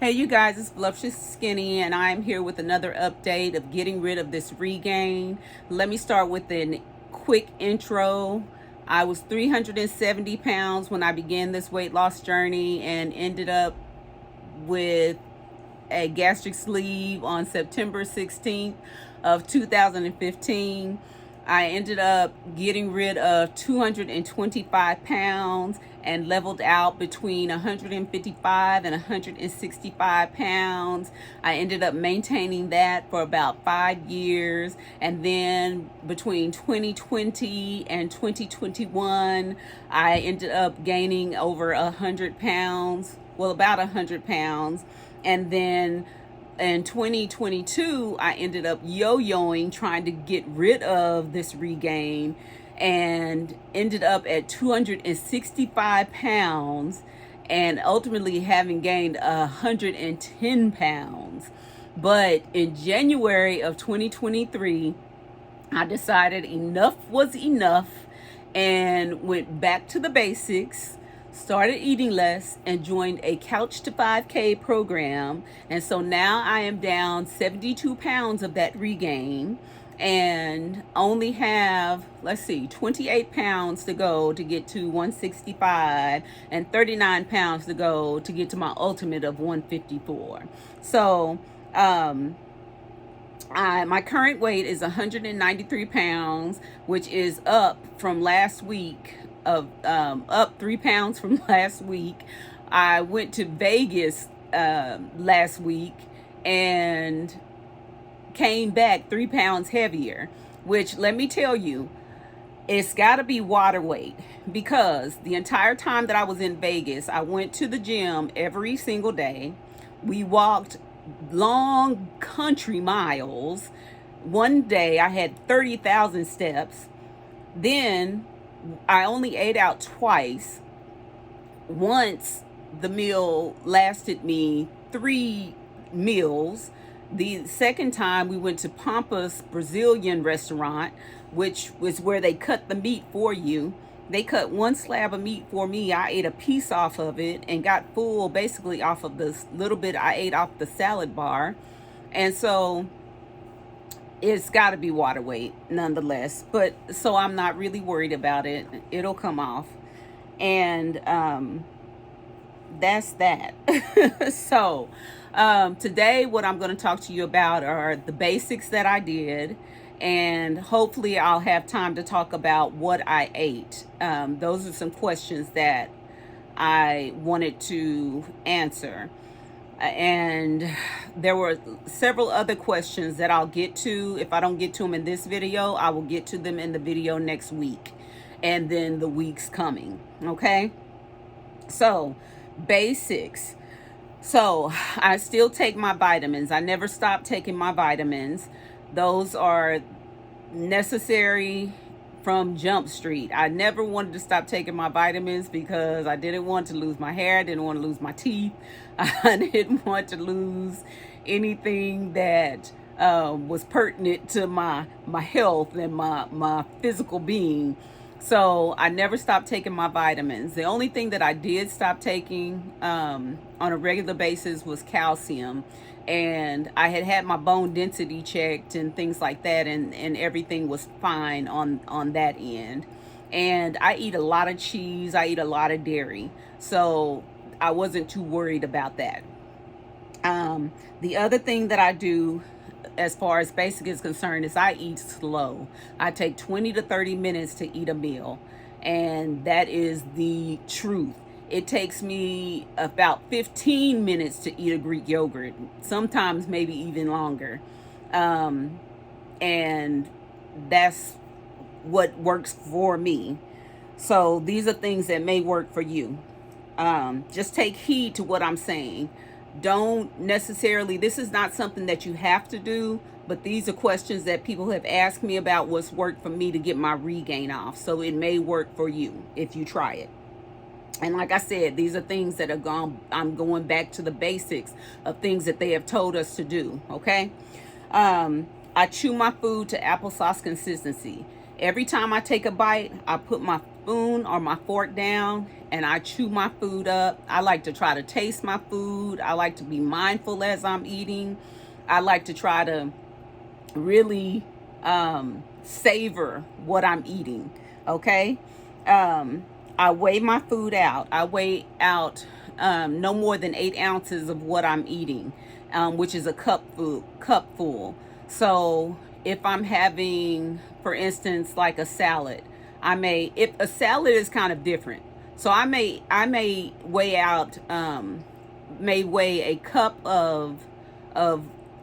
Hey you guys, it's Voluptuous Skinny and I'm here with another update of getting rid of this regain. Let me start with a quick intro. I was 370 pounds when I began this weight loss journey and ended up with a gastric sleeve on September 16th of 2015. I ended up getting rid of 225 pounds and leveled out between 155 and 165 pounds. I ended up maintaining that for about 5 years, and then between 2020 and 2021 I ended up gaining over 100 pounds, well, about 100 pounds. And then in 2022, I ended up yo-yoing, trying to get rid of this regain, and ended up at 265 pounds and ultimately having gained 110 pounds. But in January of 2023, I decided enough was enough and went back to the basics, started eating less, and joined a Couch to 5K program. And so now I am down 72 pounds of that regain and only have, 28 pounds to go to get to 165 and 39 pounds to go to get to my ultimate of 154. So, my current weight is 193 pounds, which is up from last week, up 3 pounds from last week. I went to Vegas last week and came back 3 pounds heavier, which, let me tell you, it's got to be water weight, because the entire time that I was in Vegas, I went to the gym every single day. We walked long country miles. One day I had 30,000 steps. Then I only ate out twice. Once the meal lasted me 3 meals. The second time we went to Pampas Brazilian restaurant, which was where they cut the meat for you. They cut one slab of meat for me. I ate a piece off of it and got full basically off of this little bit I ate off the salad bar. And so it's got to be water weight nonetheless. But so I'm not really worried about it. It'll come off. And that's that. So today what I'm going to talk to you about are the basics that I did. And hopefully I'll have time to talk about what I ate. Those are some questions that I wanted to answer. And there were several other questions that I'll get to. If I don't get to them in this video, I will get to them in the video next week and then the weeks coming. Okay? So, basics. So, I still take my vitamins. I never stop taking my vitamins. Those are necessary from Jump Street. I never wanted to stop taking my vitamins because I didn't want to lose my hair. I didn't want to lose my teeth. I didn't want to lose anything that was pertinent to my health and my physical being. So I never stopped taking my vitamins. The only thing that I did stop taking on a regular basis was calcium. And I had my bone density checked and things like that, and everything was fine on that end. And I eat a lot of cheese. I eat a lot of dairy. So I wasn't too worried about that. The other thing that I do as far as basic is concerned is I eat slow. I take 20 to 30 minutes to eat a meal. And that is the truth. It takes me about 15 minutes to eat a Greek yogurt, sometimes maybe even longer. And that's what works for me. So these are things that may work for you. Just take heed to what I'm saying. Don't necessarily, this is not something that you have to do, but these are questions that people have asked me about what's worked for me to get my regain off. So it may work for you if you try it. And like I said, these are things that I'm going back to the basics of things that they have told us to do, okay? I chew my food to applesauce consistency. Every time I take a bite, I put my spoon or my fork down and I chew my food up. I like to try to taste my food. I like to be mindful as I'm eating. I like to try to really savor what I'm eating. Okay. I weigh my food out. I weigh out no more than 8 ounces of what I'm eating, which is a cup full. So if I'm having, for instance, like a salad, if a salad is kind of different. So I may weigh out, may weigh a cup of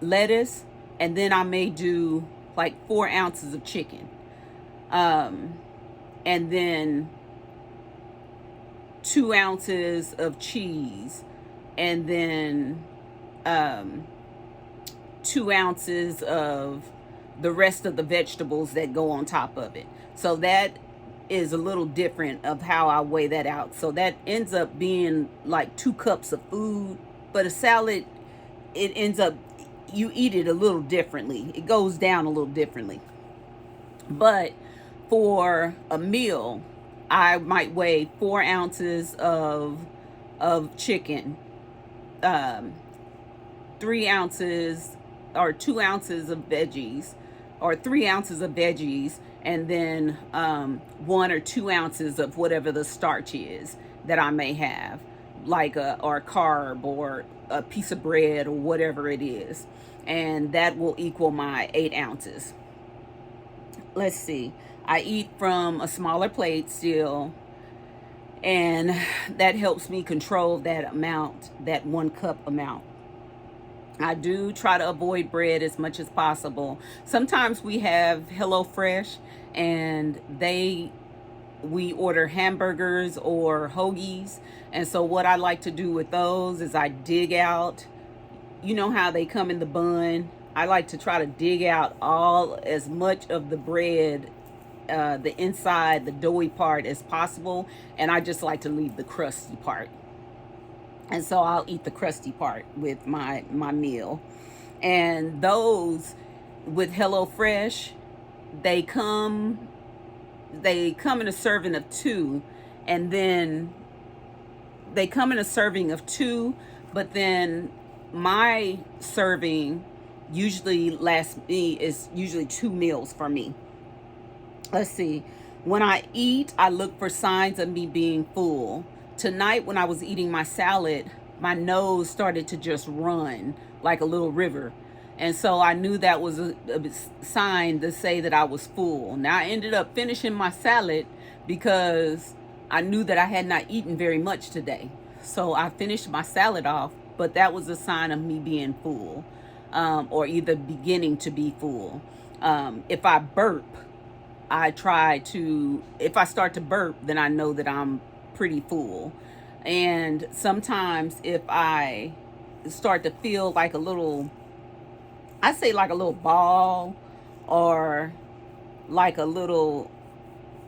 lettuce, and then I may do like 4 ounces of chicken, and then 2 ounces of cheese, and then 2 ounces of the rest of the vegetables that go on top of it. So that is a little different of how I weigh that out. So that ends up being like 2 cups of food. But a salad, it ends up, you eat it a little differently. It goes down a little differently. But for a meal, I might weigh 4 ounces of chicken, 3 ounces or 2 ounces of veggies, or 3 ounces of veggies, and then 1 or 2 ounces of whatever the starch is that I may have, like or a carb or a piece of bread or whatever it is, and that will equal my 8 ounces. Let's see. I eat from a smaller plate still, and that helps me control that amount, that 1 cup amount. I do try to avoid bread as much as possible. Sometimes we have HelloFresh, and we order hamburgers or hoagies. And so what I like to do with those is I dig out, you know how they come in the bun. I like to try to dig out as much of the bread, the inside, the doughy part as possible. And I just like to leave the crusty part. And so I'll eat the crusty part with my meal. And those with HelloFresh, they come in a serving of 2, and then they come in a serving of 2, but then my serving usually is usually 2 meals for me. Let's see. When I eat, I look for signs of me being full. Tonight, when I was eating my salad, my nose started to just run like a little river. And so I knew that was a sign to say that I was full. Now, I ended up finishing my salad because I knew that I had not eaten very much today. So I finished my salad off, but that was a sign of me being full, or either beginning to be full. If I burp, if I start to burp, then I know that I'm pretty full. And sometimes if I start to feel like I say like a little ball, or like a little,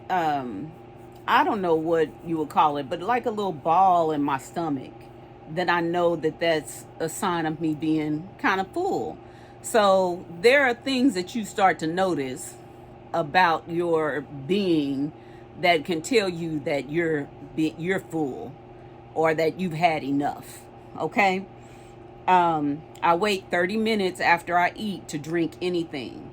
I don't know what you would call it, but like a little ball in my stomach, then I know that that's a sign of me being kind of full. So there are things that you start to notice about your being that can tell you that you're full, or that you've had enough. Okay. I wait 30 minutes after I eat to drink anything.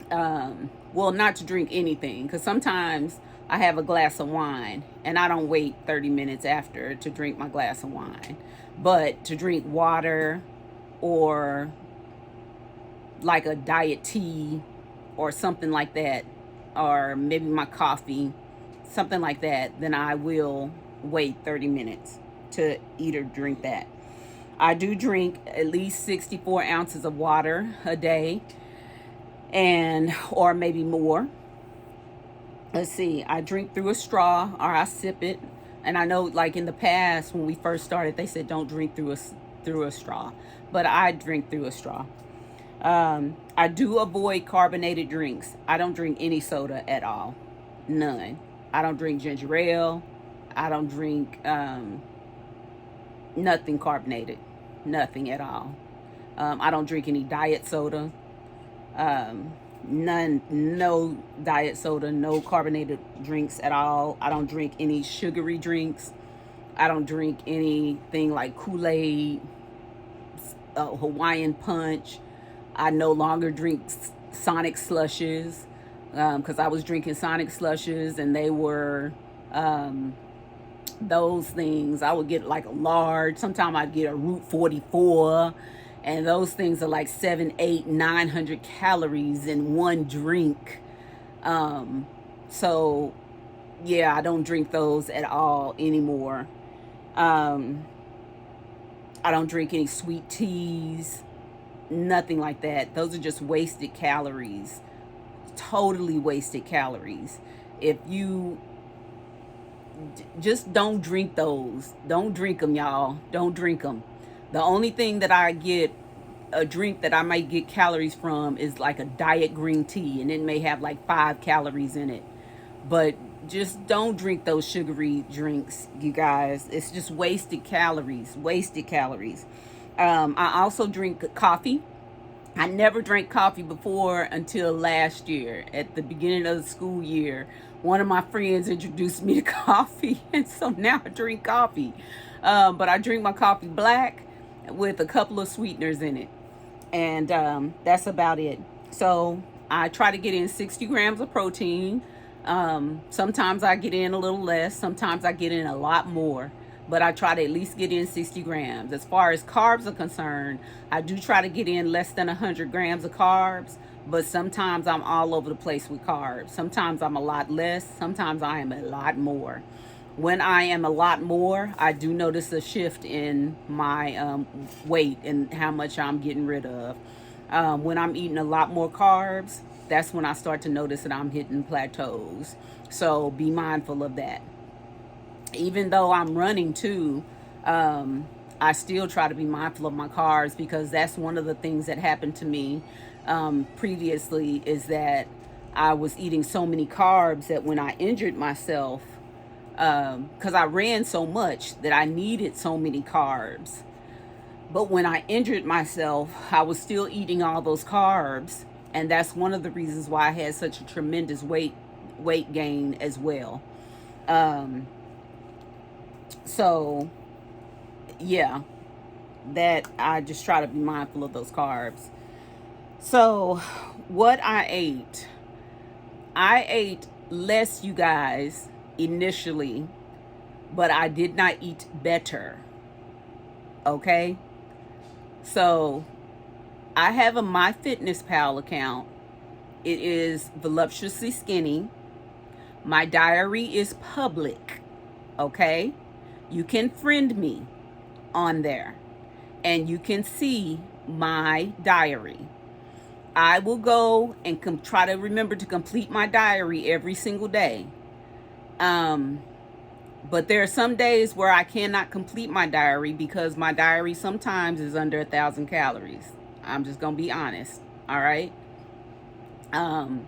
Well, not to drink anything, because sometimes I have a glass of wine and I don't wait 30 minutes after to drink my glass of wine. But to drink water, or like a diet tea or something like that, or maybe my coffee, something like that, then I will wait 30 minutes to eat or drink that. I do drink at least 64 ounces of water a day, or maybe more. Let's see, I drink through a straw, or I sip it. And I know, like in the past when we first started, they said don't drink through a straw, but I drink through a straw. I do avoid carbonated drinks. I don't drink any soda at all. None. I don't drink ginger ale. I don't drink nothing carbonated. Nothing at all. I don't drink any diet soda. None, no diet soda, no carbonated drinks at all. I don't drink any sugary drinks. I don't drink anything like Kool-Aid, Hawaiian Punch. I no longer drink Sonic slushes because I was drinking Sonic slushes and they were those things. I would get like a large. Sometimes I'd get a Route 44, and those things are like 7, 8, 900 calories in one drink. So yeah, I don't drink those at all anymore. Um, I don't drink any sweet teas, nothing like that. Those are just wasted calories, totally wasted calories. If you just don't drink those, don't drink them, y'all. Don't drink them. The only thing that I get a drink that I might get calories from is like a diet green tea, and it may have like 5 calories in it. But just don't drink those sugary drinks, you guys. It's just wasted calories, wasted calories. I also drink coffee. I never drank coffee before until last year. At the beginning of the school year, one of my friends introduced me to coffee, and so now I drink coffee. But I drink my coffee black with a couple of sweeteners in it, and that's about it. So I try to get in 60 grams of protein. Sometimes I get in a little less, sometimes I get in a lot more, but I try to at least get in 60 grams. As far as carbs are concerned, I do try to get in less than 100 grams of carbs, but sometimes I'm all over the place with carbs. Sometimes I'm a lot less, sometimes I am a lot more. When I am a lot more, I do notice a shift in my weight and how much I'm getting rid of. When I'm eating a lot more carbs, that's when I start to notice that I'm hitting plateaus. So be mindful of that. Even though I'm running too, I still try to be mindful of my carbs, because that's one of the things that happened to me previously, is that I was eating so many carbs that when I injured myself, because I ran so much that I needed so many carbs. But when I injured myself, I was still eating all those carbs, and that's one of the reasons why I had such a tremendous weight gain as well. Um, so yeah, that I just try to be mindful of those carbs. So what I ate less, you guys, initially, but I did not eat better. Okay, so I have a MyFitnessPal account. It is voluptuously skinny. My diary is public. Okay, you can friend me on there, and you can see my diary. I will go and try to remember to complete my diary every single day. Um, but there are some days where I cannot complete my diary because my diary sometimes is under 1,000 calories. I'm just gonna be honest. All right. Um,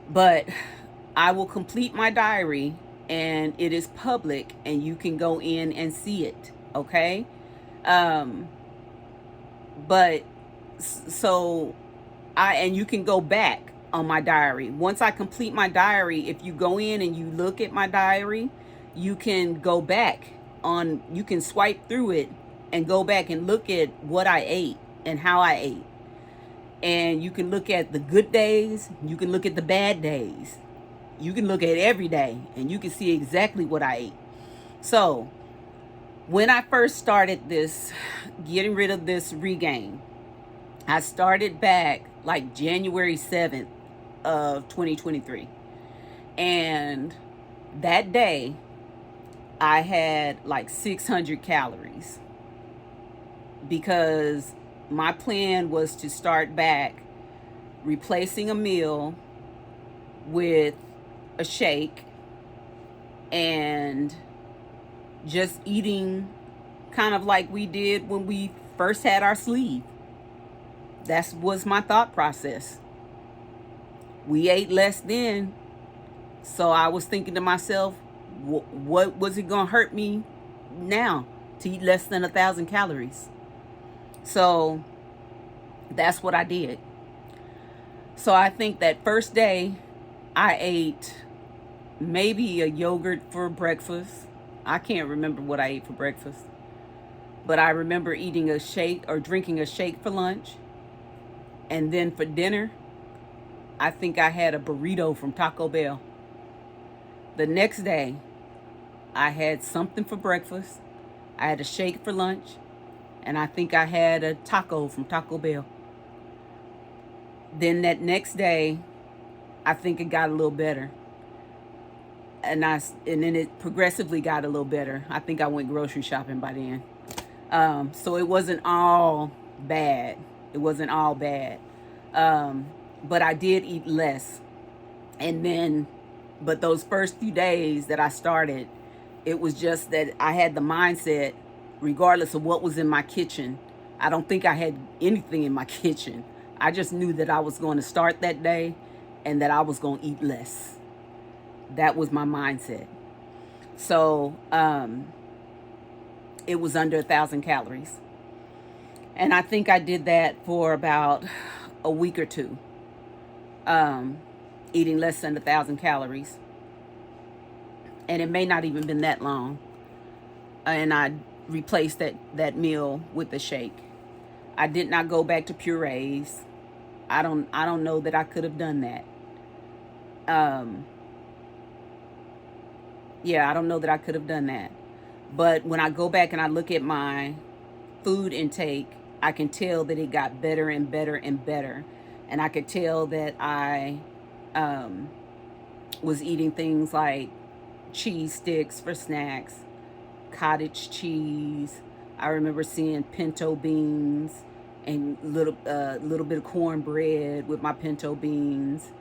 but I will complete my diary, and it is public, and you can go in and see it. Okay. Um, but so and you can go back on my diary. Once I complete my diary, if you go in and you look at my diary, you can go back you can swipe through it and go back and look at what I ate and how I ate. And you can look at the good days, you can look at the bad days. You can look at every day, and you can see exactly what I ate. So when I first started this, getting rid of this regain, I started back like January 7th of 2023. And that day, I had like 600 calories, because my plan was to start back replacing a meal with a shake and just eating kind of like we did when we first had our sleeve. That was my thought process. We ate less then, so I was thinking to myself, what was it gonna hurt me now to eat less than 1,000 calories? So that's what I did. So I think that first day I ate maybe a yogurt for breakfast. I can't remember what I ate for breakfast, but I remember eating a shake or drinking a shake for lunch. And then for dinner, I think I had a burrito from Taco Bell. The next day, I had something for breakfast. I had a shake for lunch, and I think I had a taco from Taco Bell. Then that next day, I think it got a little better. And then it progressively got a little better. I think I went grocery shopping by then. So it wasn't all bad. It wasn't all bad. But I did eat less. And then, but those first few days that I started, it was just that I had the mindset, regardless of what was in my kitchen. I don't think I had anything in my kitchen. I just knew that I was going to start that day and that I was going to eat less. That was my mindset. So it was under 1,000 calories. And I think I did that for about a week or two, eating less than 1,000 calories. And it may not even been that long. And I replaced that meal with a shake. I did not go back to purees. I don't know that I could have done that. Yeah, I don't know that I could have done that. But when I go back and I look at my food intake, I can tell that it got better and better and better. And I could tell that I was eating things like cheese sticks for snacks, cottage cheese. I remember seeing pinto beans and little bit of cornbread with my pinto beans.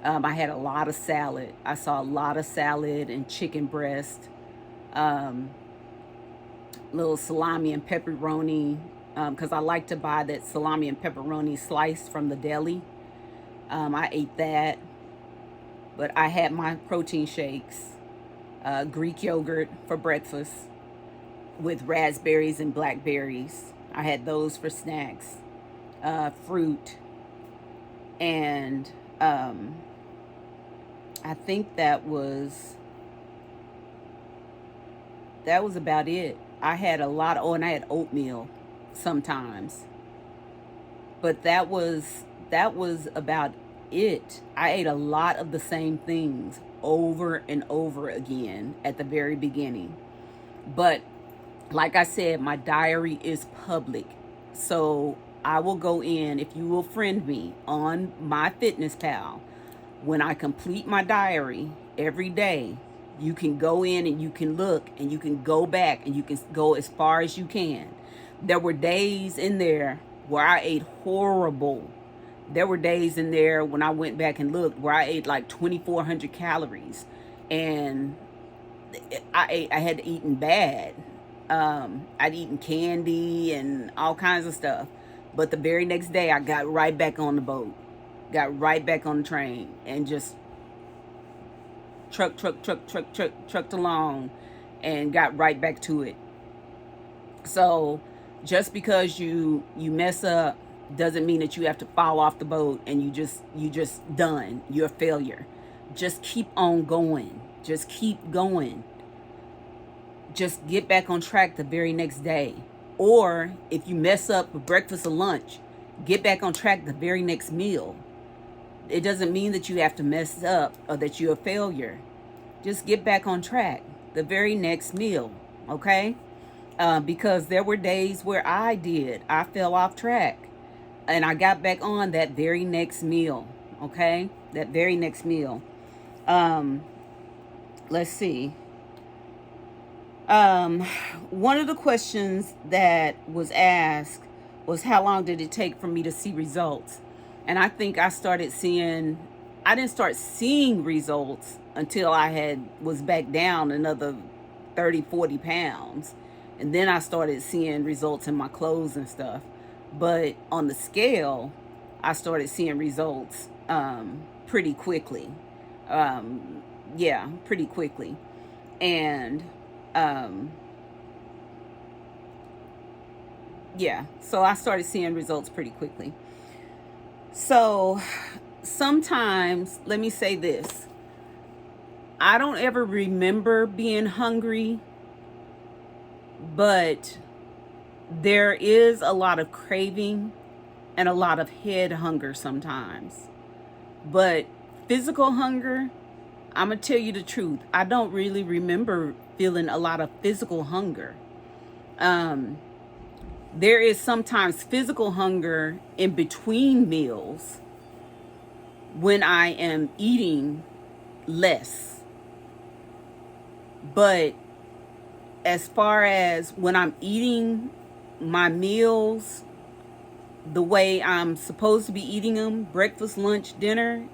I had a lot of salad. I saw a lot of salad and chicken breast, little salami and pepperoni, because I like to buy that salami and pepperoni sliced from the deli. I ate that, but I had my protein shakes, Greek yogurt for breakfast with raspberries and blackberries. I had those for snacks, fruit, and I think that was about it. I had a lot of, and I had oatmeal sometimes. But that was about it. I ate a lot of the same things over and over again at the very beginning. But like I said, my diary is public. So I will go in, if you will friend me on MyFitnessPal, when I complete my diary every day, you can go in and you can look and you can go back and you can go as far as you can. There were days in there where I ate horrible. There were days in there when I went back and looked where I ate like 2,400 calories, and I had eaten bad. I'd eaten candy and all kinds of stuff. But the very next day, I got right back on the boat, got right back on the train, and just trucked along and got right back to it. So just because you mess up doesn't mean that you have to fall off the boat and you just done. You're a failure. Just keep on going. Just keep going. Just get back on track the very next day. Or if you mess up with breakfast or lunch, get back on track the very next meal. It doesn't mean that you have to mess up or that you're a failure. Just get back on track the very next meal, okay? Because there were days where I fell off track, and I got back on that very next meal, okay? That very next meal. Let's see. One of the questions that was asked was, how long did it take for me to see results? And I think I didn't start seeing results until I was back down another 30, 40 pounds. And then I started seeing results in my clothes and stuff. But on the scale, I started seeing results pretty quickly. Yeah, pretty quickly. And yeah, so I started seeing results pretty quickly. So sometimes, let me say this, I don't ever remember being hungry, but there is a lot of craving and a lot of head hunger sometimes. But physical hunger, I'm going to tell you the truth. I don't really remember feeling a lot of physical hunger. Um, there is sometimes physical hunger in between meals when I am eating less. But as far as when I'm eating my meals the way I'm supposed to be eating them, breakfast, lunch, dinner,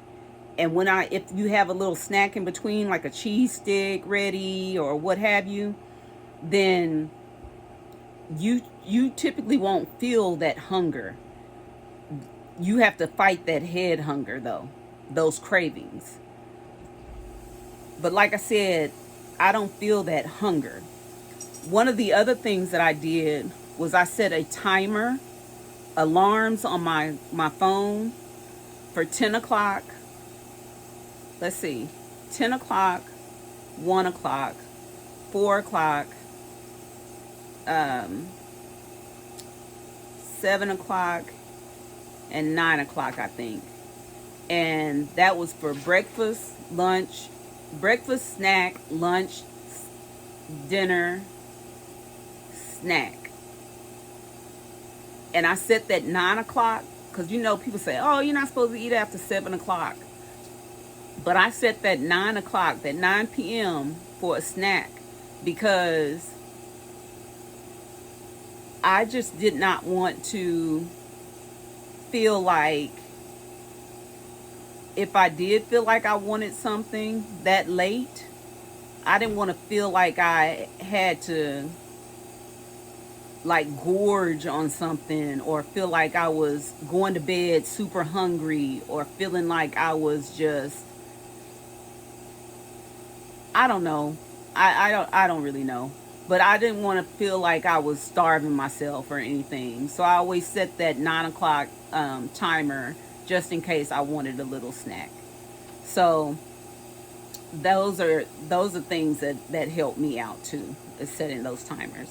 and if you have a little snack in between, like a cheese stick ready or what have you, then you typically won't feel that hunger. You have to fight that head hunger though, those cravings. But like I said, I don't feel that hunger. One of the other things that I did was I set a timer, alarms on my phone for 10 o'clock. Let's see, 10 o'clock, 1 o'clock, 4 o'clock, 7 o'clock, and 9 o'clock, I think. And that was for breakfast, snack, lunch, dinner, snack. And I set that 9 o'clock because people say, oh, you're not supposed to eat after 7 o'clock. But I set that 9 o'clock, that 9 p.m. for a snack because I just did not want to feel like, if I did feel like I wanted something that late, I didn't want to feel like I had to like gorge on something, or feel like I was going to bed super hungry, or feeling like I was just, I don't know. I don't really know. But I didn't want to feel like I was starving myself or anything. So I always set that 9 o'clock timer just in case I wanted a little snack. So those are things that help me out too, is setting those timers.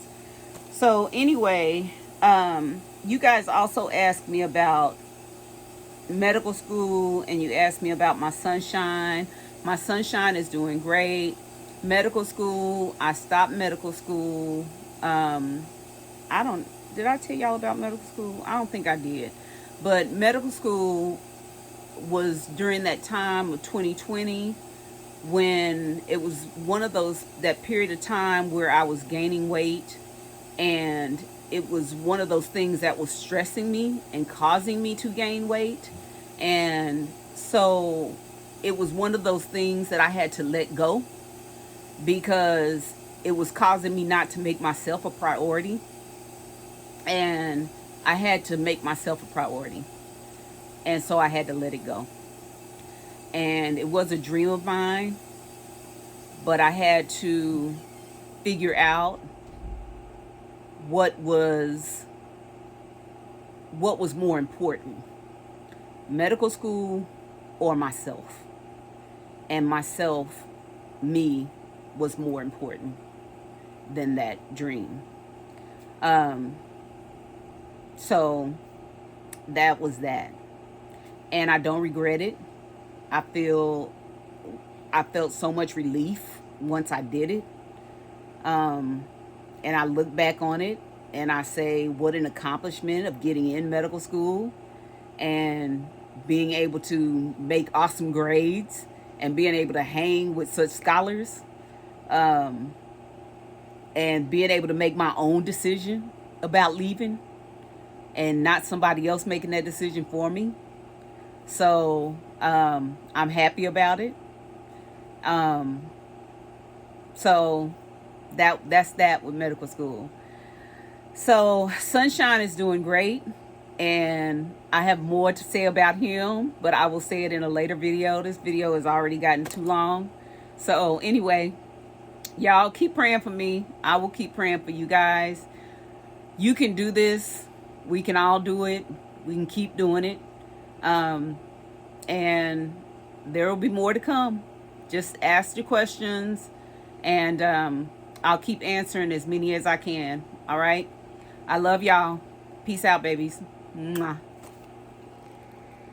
So anyway, you guys also asked me about medical school, and you asked me about my sunshine. My sunshine is doing great. Medical school, I stopped medical school. I don't, did I tell y'all about medical school? I don't think I did. But medical school was during that time of 2020, when it was one of that period of time where I was gaining weight, and it was one of those things that was stressing me and causing me to gain weight. And so it was one of those things that I had to let go, because it was causing me not to make myself a priority. And I had to make myself a priority. And so I had to let it go. And it was a dream of mine, but I had to figure out what was more important, medical school or myself. And myself, me, was more important than that dream. So that was that. And I don't regret it. I felt so much relief once I did it. And I look back on it and I say, what an accomplishment of getting in medical school and being able to make awesome grades and being able to hang with such scholars, and being able to make my own decision about leaving and not somebody else making that decision for me. So I'm happy about it. So that's that with medical school. So Sunshine is doing great, and I have more to say about him, but I will say it in a later video. This video has already gotten too long. So anyway, y'all keep praying for me. I will keep praying for you guys. You can do this. We can all do it. We can keep doing it. And there will be more to come. Just ask your questions, and I'll keep answering as many as I can. All right. I love y'all. Peace out, babies. Mwah.